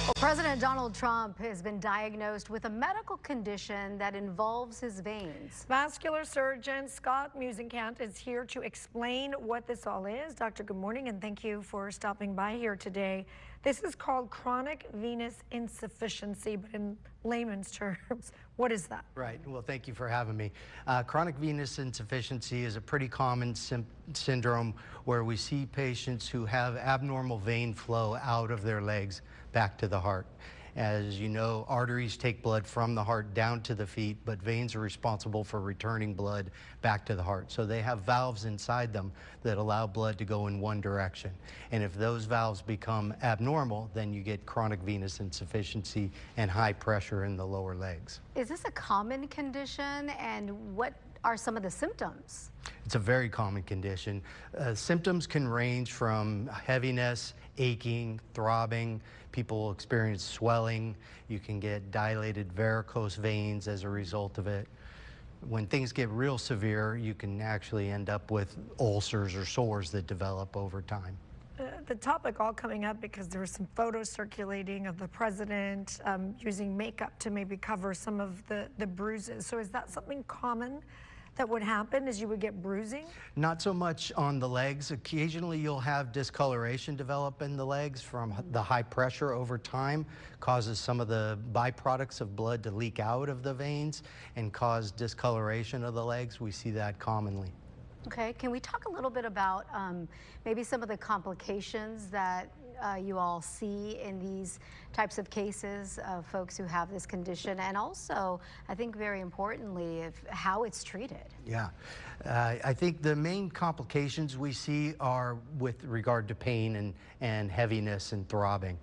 Well, President Donald Trump has been diagnosed with a medical condition that involves his veins. Vascular surgeon Scott Musikant is here to explain what this all is. Doctor, good morning, and thank you for stopping by here today. This is called chronic venous insufficiency, but in layman's terms, what is that? Right. Well, thank you for having me. Chronic venous insufficiency is a pretty common syndrome where we see patients who have abnormal vein flow out of their legs back to the heart. As you know, arteries take blood from the heart down to the feet, but veins are responsible for returning blood back to the heart. So they have valves inside them that allow blood to go in one direction. And if those valves become abnormal, then you get chronic venous insufficiency and high pressure in the lower legs. Is this a common condition, and what are some of the symptoms? It's a very common condition. Symptoms can range from heaviness, aching, throbbing. People experience swelling. You can get dilated varicose veins as a result of it. When things get real severe, you can actually end up with ulcers or sores that develop over time. The topic all coming up because there were some photos circulating of the president using makeup to maybe cover some of the bruises. So is that something common that would happen, as you would get bruising? Not so much on the legs. Occasionally you'll have discoloration develop in the legs from the high pressure over time, causes some of the byproducts of blood to leak out of the veins and cause discoloration of the legs. We see that commonly. Okay, can we talk a little bit about maybe some of the complications that you all see in these types of cases of folks who have this condition, and also, I think very importantly, how it's treated? Yeah, I think the main complications we see are with regard to pain and heaviness and throbbing.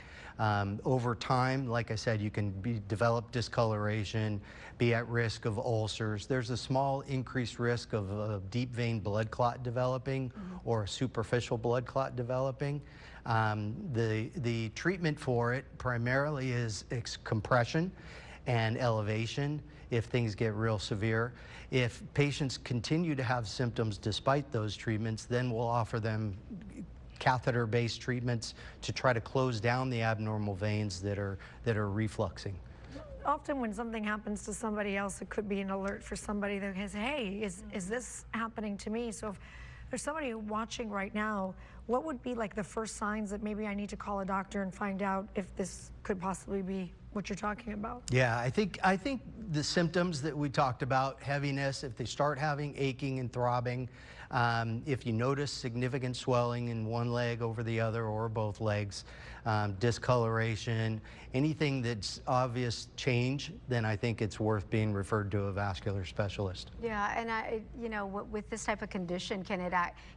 Over time, like I said, you can develop discoloration, be at risk of ulcers. There's a small increased risk of a deep vein blood clot developing or a superficial blood clot developing. The treatment for it primarily is compression and elevation if things get real severe. If patients continue to have symptoms despite those treatments, then we'll offer them catheter-based treatments to try to close down the abnormal veins that are refluxing. Often when something happens to somebody else, it could be an alert for somebody that says, hey, is this happening to me? So if there's somebody watching right now, what would be like the first signs that maybe I need to call a doctor and find out if this could possibly be what you're talking about? Yeah, I think the symptoms that we talked about, heaviness, if they start having aching and throbbing, if you notice significant swelling in one leg over the other or both legs, discoloration, anything that's obvious change, then I think it's worth being referred to a vascular specialist. Yeah, and you know, with this type of condition, can it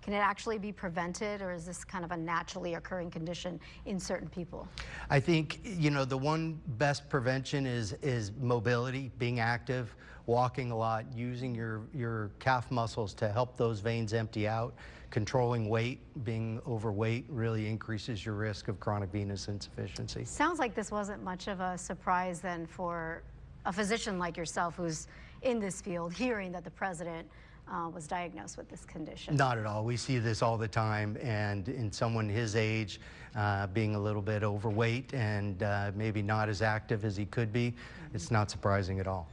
actually be prevented, or is this kind of a naturally occurring condition in certain people? I think, you know, the one best prevention is mobility, being active, walking a lot, using your calf muscles to help those veins empty out. Controlling weight, being overweight really increases your risk of chronic venous insufficiency. Sounds like this wasn't much of a surprise then for a physician like yourself who's in this field, hearing that the president was diagnosed with this condition. Not at all. We see this all the time, and in someone his age, being a little bit overweight and maybe not as active as he could be, it's not surprising at all.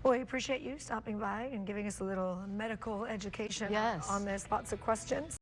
Well, we appreciate you stopping by and giving us a little medical education on this. Lots of questions.